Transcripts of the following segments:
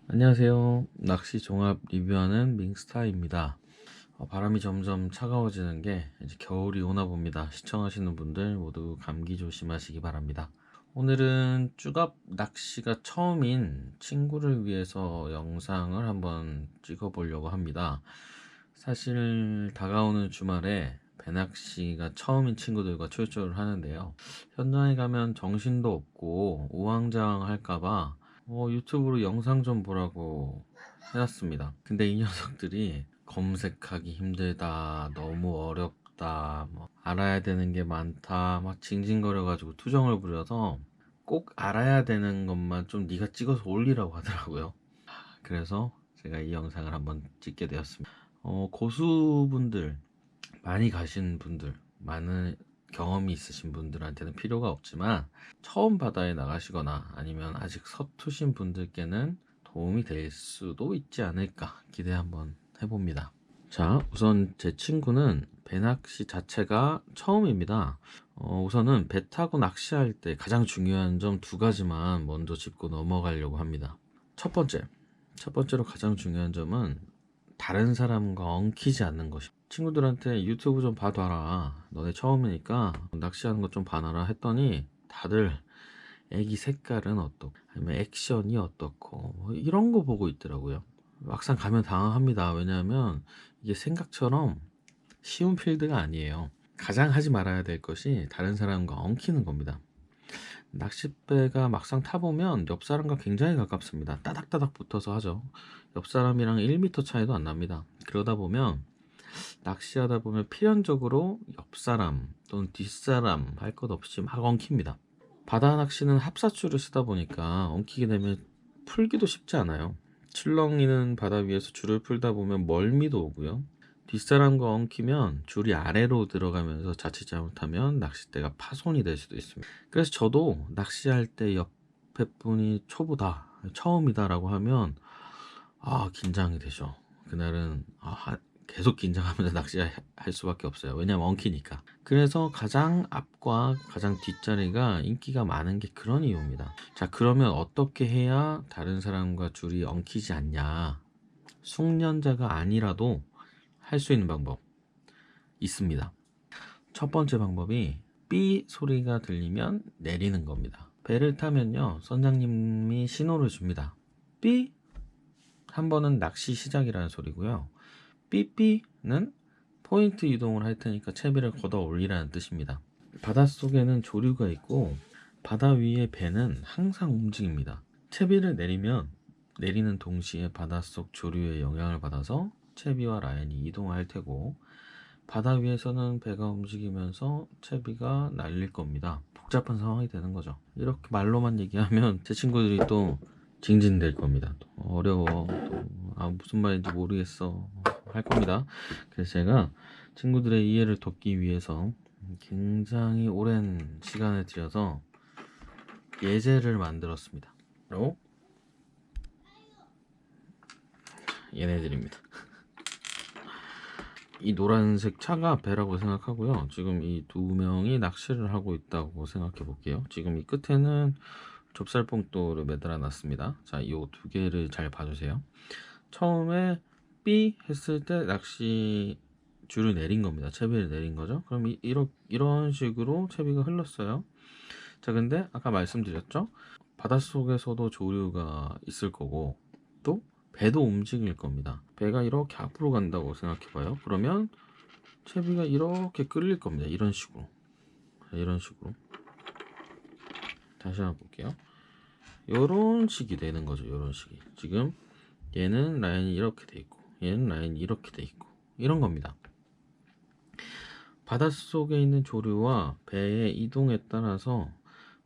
안녕하세요. 낚시 종합 리뷰하는 밍스타입니다. 바람이 점점 차가워지는 게 이제 겨울이 오나 봅니다. 시청하시는 분들 모두 감기 조심하시기 바랍니다. 오늘은 쭈갑 낚시가 처음인 친구를 위해서 영상을 한번 찍어 보려고 합니다. 사실 다가오는 주말에 배낚시가 처음인 친구들과 출조를 하는데요. 현장에 가면 정신도 없고 우왕좌왕할까봐 유튜브로 영상 좀 보라고 해놨습니다. 근데 이 녀석들이 검색하기 힘들다, 너무 어렵다, 뭐 알아야 되는 게 많다, 막 징징거려가지고 투정을 부려서 꼭 알아야 되는 것만 좀 네가 찍어서 올리라고 하더라고요. 그래서 제가 이 영상을 한번 찍게 되었습니다. 고수분들, 많이 가신 분들, 많은 경험이 있으신 분들한테는 필요가 없지만 처음 바다에 나가시거나 아니면 아직 서투신 분들께는 도움이 될 수도 있지 않을까 기대 한번 해봅니다. 자, 우선 제 친구는 배낚시 자체가 처음입니다. 우선은 배 타고 낚시할 때 가장 중요한 점 두 가지만 먼저 짚고 넘어가려고 합니다. 첫 번째로 가장 중요한 점은 다른 사람과 엉키지 않는 것입니다. 친구들한테 유튜브 좀 봐둬라, 너네 처음이니까 낚시하는 것 좀 봐놔라 했더니 다들 애기 색깔은 어떻고 아니면 액션이 어떻고 뭐 이런 거 보고 있더라고요. 막상 가면 당황합니다. 왜냐하면 이게 생각처럼 쉬운 필드가 아니에요. 가장 하지 말아야 될 것이 다른 사람과 엉키는 겁니다. 낚싯배가 막상 타보면 옆 사람과 굉장히 가깝습니다. 따닥따닥 붙어서 하죠. 옆 사람이랑 1m 차이도 안 납니다. 그러다 보면 낚시하다 보면 필연적으로 옆 사람 또는 뒷사람 할 것 없이 막 엉킵니다. 바다 낚시는 합사줄을 쓰다 보니까 엉키게 되면 풀기도 쉽지 않아요. 출렁이는 바다 위에서 줄을 풀다 보면 멀미도 오고요. 뒷사람과 엉키면 줄이 아래로 들어가면서 자칫 잘못하면 낚싯대가 파손이 될 수도 있습니다. 그래서 저도 낚시할 때 옆에 분이 초보다, 처음이다 라고 하면 긴장이 되죠. 그날은 계속 긴장하면서 낚시할 수밖에 없어요. 왜냐면 엉키니까. 그래서 가장 앞과 가장 뒷자리가 인기가 많은 게 그런 이유입니다. 자, 그러면 어떻게 해야 다른 사람과 줄이 엉키지 않냐? 숙련자가 아니라도 할 수 있는 방법 있습니다. 첫 번째 방법이 삐 소리가 들리면 내리는 겁니다. 배를 타면요, 선장님이 신호를 줍니다. 삐! 한 번은 낚시 시작이라는 소리고요. 삐삐는 포인트 이동을 할 테니까 채비를 걷어 올리라는 뜻입니다. 바닷속에는 조류가 있고 바다 위의 배는 항상 움직입니다. 채비를 내리는 동시에 바닷속 조류의 영향을 받아서 채비와 라인이 이동할 테고 바다 위에서는 배가 움직이면서 채비가 날릴 겁니다. 복잡한 상황이 되는 거죠. 이렇게 말로만 얘기하면 제 친구들이 또 징징댈 겁니다. 또 어려워. 또, 무슨 말인지 모르겠어. 할 겁니다. 그래서 제가 친구들의 이해를 돕기 위해서 굉장히 오랜 시간을 들여서 예제를 만들었습니다. 바로 얘네들입니다. 이 노란색 차가 배라고 생각하고요. 지금 이 두 명이 낚시를 하고 있다고 생각해 볼게요. 지금 이 끝에는 좁쌀뽕돌을 매달아 놨습니다. 자, 이 두 개를 잘 봐주세요. 처음에 삐 했을 때 낚시 줄을 내린 겁니다. 채비를 내린 거죠. 그럼 이런 식으로 채비가 흘렀어요. 자, 근데 아까 말씀드렸죠? 바닷속에서도 조류가 있을 거고 또 배도 움직일 겁니다. 배가 이렇게 앞으로 간다고 생각해 봐요. 그러면 채비가 이렇게 끌릴 겁니다. 이런 식으로. 이런 식으로. 다시 한번 볼게요. 이런 식이 되는 거죠. 이런 식이. 지금 얘는 라인이 이렇게 돼 있고 얘는 라인이 이렇게 돼 있고 이런 겁니다. 바닷속에 있는 조류와 배의 이동에 따라서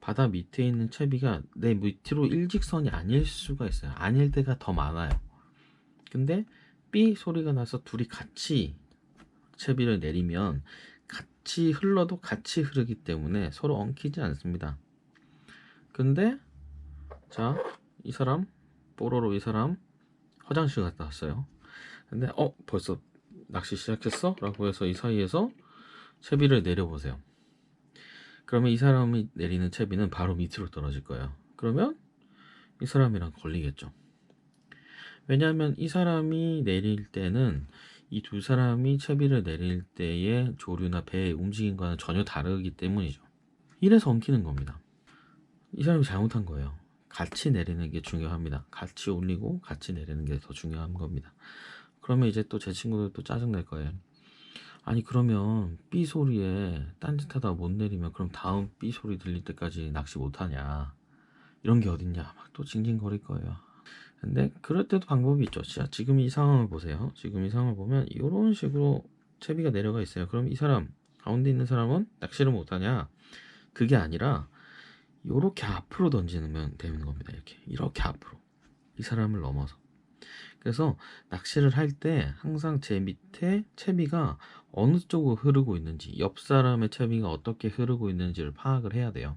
바다 밑에 있는 채비가 내 밑으로 일직선이 아닐 수가 있어요. 아닐 때가 더 많아요. 근데 삐 소리가 나서 둘이 같이 채비를 내리면 같이 흘러도 같이 흐르기 때문에 서로 엉키지 않습니다. 근데 자, 이 사람 뽀로로 이 사람 화장실 갔다 왔어요. 근데 벌써 낚시 시작했어? 라고 해서 이 사이에서 채비를 내려보세요. 그러면 이 사람이 내리는 채비는 바로 밑으로 떨어질 거예요. 그러면 이 사람이랑 걸리겠죠. 왜냐하면 이 사람이 내릴 때는 이 두 사람이 채비를 내릴 때의 조류나 배의 움직임과는 전혀 다르기 때문이죠. 이래서 엉키는 겁니다. 이 사람이 잘못한 거예요. 같이 내리는 게 중요합니다. 같이 올리고 같이 내리는 게 더 중요한 겁니다. 그러면 이제 또 제 친구들도 짜증날 거예요. 아니 그러면 B 소리에 딴짓하다 못 내리면 그럼 다음 B 소리 들릴 때까지 낚시 못하냐, 이런 게 어딨냐 막 또 징징거릴 거예요. 근데 그럴 때도 방법이 있죠. 자, 지금 이 상황을 보세요. 지금 이 상황을 보면 이런 식으로 채비가 내려가 있어요. 그럼 이 사람 가운데 있는 사람은 낚시를 못하냐? 그게 아니라 이렇게 앞으로 던지면 되는 겁니다. 이렇게 앞으로, 이 사람을 넘어서. 그래서 낚시를 할 때 항상 제 밑에 채비가 어느 쪽으로 흐르고 있는지, 옆 사람의 채비가 어떻게 흐르고 있는지를 파악을 해야 돼요.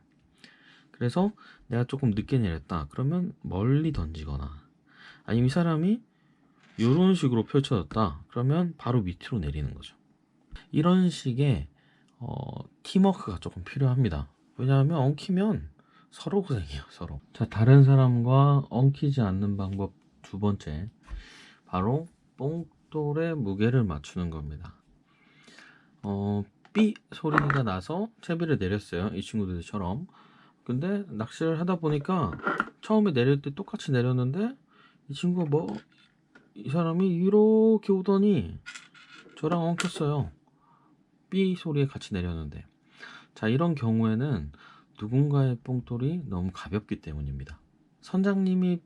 그래서 내가 조금 늦게 내렸다 그러면 멀리 던지거나, 아니면 이 사람이 이런 식으로 펼쳐졌다 그러면 바로 밑으로 내리는 거죠. 이런 식의 팀워크가 조금 필요합니다. 왜냐하면 엉키면 서로 고생해요, 서로. 자, 다른 사람과 엉키지 않는 방법 두 번째, 바로 뽕돌의 무게를 맞추는 겁니다. 삐 소리가 나서 채비를 내렸어요, 이 친구들처럼. 근데 낚시를 하다 보니까 처음에 내릴 때 똑같이 내렸는데 이 친구가 이 사람이 이렇게 오더니 저랑 엉켰어요. 삐 소리에 같이 내렸는데. 자, 이런 경우에는 누군가의 뽕돌이 너무 가볍기 때문입니다. 선장님이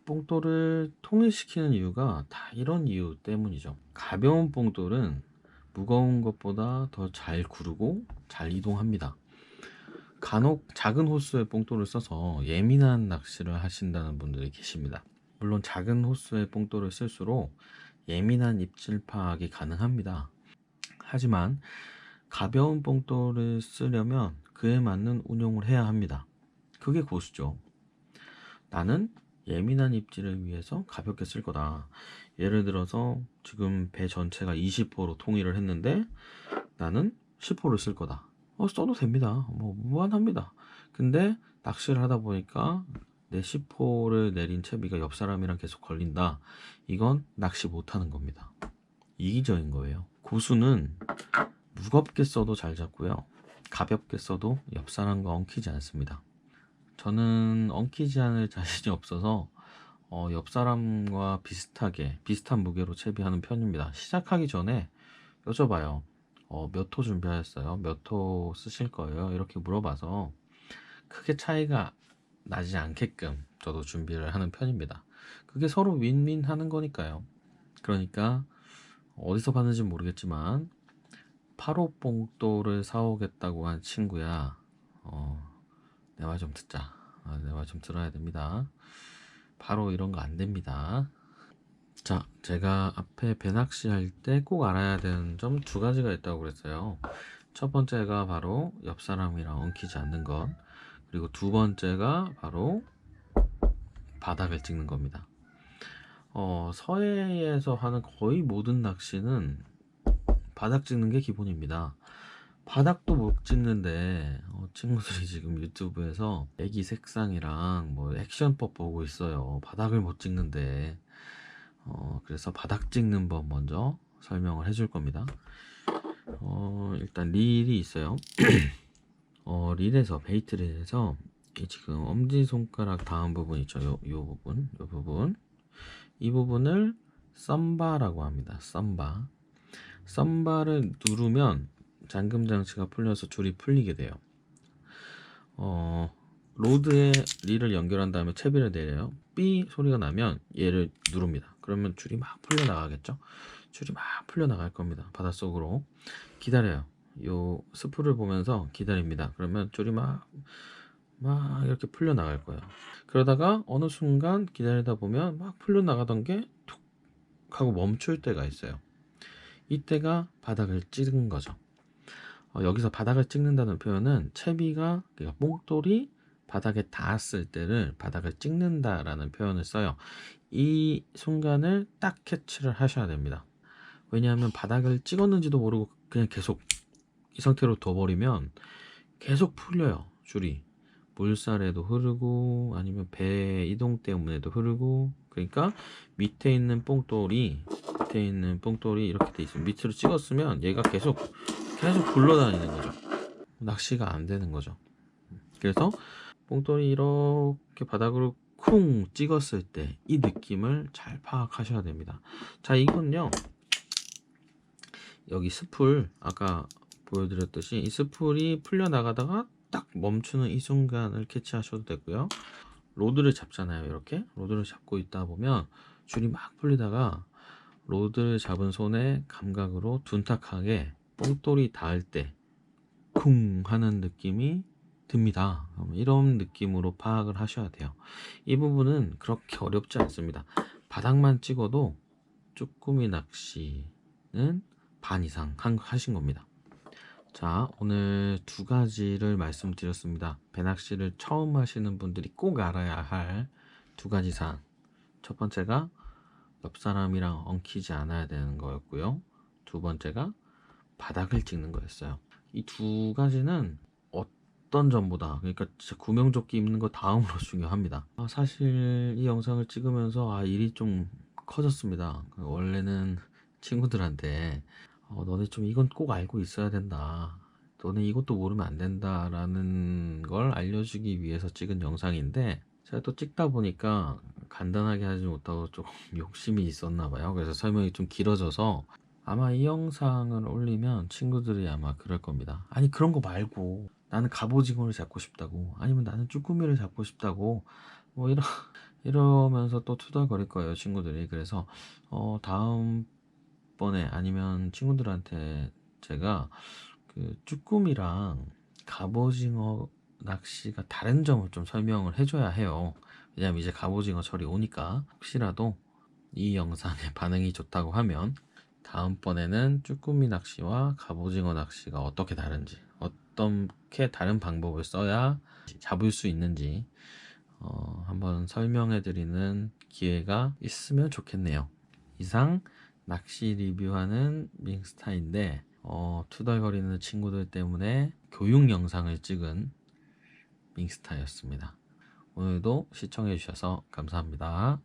뽕돌을 통일시키는 이유가 다 이런 이유 때문이죠. 가벼운 뽕돌은 무거운 것보다 더 잘 구르고 잘 이동합니다. 간혹 작은 호수의 뽕돌을 써서 예민한 낚시를 하신다는 분들이 계십니다. 물론 작은 호수의 뽕돌을 쓸수록 예민한 입질 파악이 가능합니다. 하지만 가벼운 뽕돌을 쓰려면 그에 맞는 운용을 해야 합니다. 그게 고수죠. 나는 예민한 입질을 위해서 가볍게 쓸 거다. 예를 들어서 지금 배 전체가 20호로 통일을 했는데 나는 10호를 쓸 거다. 써도 됩니다. 무한합니다. 근데 낚시를 하다 보니까 내 10호를 내린 채비가 옆 사람이랑 계속 걸린다. 이건 낚시 못하는 겁니다. 이기적인 거예요. 고수는 무겁게 써도 잘 잡고요, 가볍게 써도 옆 사람과 엉키지 않습니다. 저는 엉키지 않을 자신이 없어서 옆 사람과 비슷한 무게로 채비하는 편입니다. 시작하기 전에 여쭤봐요. 몇 호 준비하셨어요? 몇 호 쓰실 거예요? 이렇게 물어봐서 크게 차이가 나지 않게끔 저도 준비를 하는 편입니다. 그게 서로 윈윈 하는 거니까요. 그러니까 어디서 봤는지 모르겠지만 8호 뽕돌을 사오겠다고 한 친구야, 내 말 좀 듣자. 내 말 좀 들어야 됩니다. 바로 이런 거 안 됩니다. 자, 제가 앞에 배낚시 할 때 꼭 알아야 되는 점 두 가지가 있다고 그랬어요. 첫 번째가 바로 옆 사람이랑 엉키지 않는 것, 그리고 두 번째가 바로 바닥을 찍는 겁니다. 서해에서 하는 거의 모든 낚시는 바닥 찍는 게 기본입니다. 바닥도 못 찍는데 친구들이 지금 유튜브에서 애기 색상이랑 액션법 보고 있어요. 바닥을 못 찍는데. 그래서 바닥 찍는 법 먼저 설명을 해줄 겁니다. 일단 릴이 있어요. 릴에서, 베이트 릴에서 지금 엄지손가락 다음 부분 있죠. 요 부분, 이 부분을 썸바라고 합니다. 썸바를 누르면 잠금 장치가 풀려서 줄이 풀리게 돼요. 로드에 릴을 연결한 다음에 채비를 내려요. 삐 소리가 나면 얘를 누릅니다. 그러면 줄이 막 풀려 나가겠죠. 줄이 막 풀려 나갈 겁니다. 바닷속으로. 기다려요. 요 스프를 보면서 기다립니다. 그러면 줄이 막 이렇게 풀려 나갈 거예요. 그러다가 어느 순간 기다리다 보면 막 풀려 나가던 게 툭 하고 멈출 때가 있어요. 이때가 바닥을 찍은 거죠. 여기서 바닥을 찍는다는 표현은 채비가, 그러니까 뽕돌이 바닥에 닿았을 때를 바닥을 찍는다라는 표현을 써요. 이 순간을 딱 캐치를 하셔야 됩니다. 왜냐하면 바닥을 찍었는지도 모르고 그냥 계속 이 상태로 둬버리면 계속 풀려요. 줄이 물살에도 흐르고 아니면 배 이동 때문에도 흐르고 그러니까 밑에 있는 뽕돌이 이렇게 돼 있으면 밑으로 찍었으면 얘가 계속 굴러다니는 거죠. 낚시가 안 되는 거죠. 그래서 뽕돌이 이렇게 바닥으로 쿵 찍었을 때 이 느낌을 잘 파악하셔야 됩니다. 자, 이건요, 여기 스풀 아까 보여드렸듯이 이 스풀이 풀려나가다가 딱 멈추는 이 순간을 캐치하셔도 되고요. 로드를 잡잖아요. 이렇게 로드를 잡고 있다 보면 줄이 막 풀리다가 로드를 잡은 손의 감각으로 둔탁하게 뽕돌이 닿을 때 쿵 하는 느낌이 듭니다. 이런 느낌으로 파악을 하셔야 돼요. 이 부분은 그렇게 어렵지 않습니다. 바닥만 찍어도 쭈꾸미 낚시는 반 이상 하신 겁니다. 자, 오늘 두 가지를 말씀드렸습니다. 배낚시를 처음 하시는 분들이 꼭 알아야 할 두 가지 사항. 첫 번째가 옆 사람이랑 엉키지 않아야 되는 거였고요. 두 번째가 바닥을 찍는 거였어요. 이 두 가지는 어떤 점보다, 그러니까 진짜 구명조끼 입는 거 다음으로 중요합니다. 사실 이 영상을 찍으면서 일이 좀 커졌습니다. 원래는 친구들한테 너네 좀 이건 꼭 알고 있어야 된다, 너네 이것도 모르면 안 된다 라는 걸 알려주기 위해서 찍은 영상인데, 제가 또 찍다 보니까 간단하게 하지 못하고 조금 욕심이 있었나 봐요. 그래서 설명이 좀 길어져서 아마 이 영상을 올리면 친구들이 아마 그럴 겁니다. 아니, 그런 거 말고 나는 갑오징어를 잡고 싶다고, 아니면 나는 쭈꾸미를 잡고 싶다고, 뭐 이러면서 또 투덜거릴 거예요, 친구들이. 그래서 다음번에 아니면 친구들한테 제가 그 쭈꾸미랑 갑오징어 낚시가 다른 점을 좀 설명을 해줘야 해요. 왜냐면 이제 갑오징어철이 오니까 혹시라도 이 영상에 반응이 좋다고 하면 다음번에는 쭈꾸미 낚시와 갑오징어 낚시가 어떻게 다른지, 어떻게 다른 방법을 써야 잡을 수 있는지 한번 설명해 드리는 기회가 있으면 좋겠네요. 이상 낚시 리뷰하는 밍스타인데 투덜거리는 친구들 때문에 교육 영상을 찍은 밍스타였습니다. 오늘도 시청해 주셔서 감사합니다.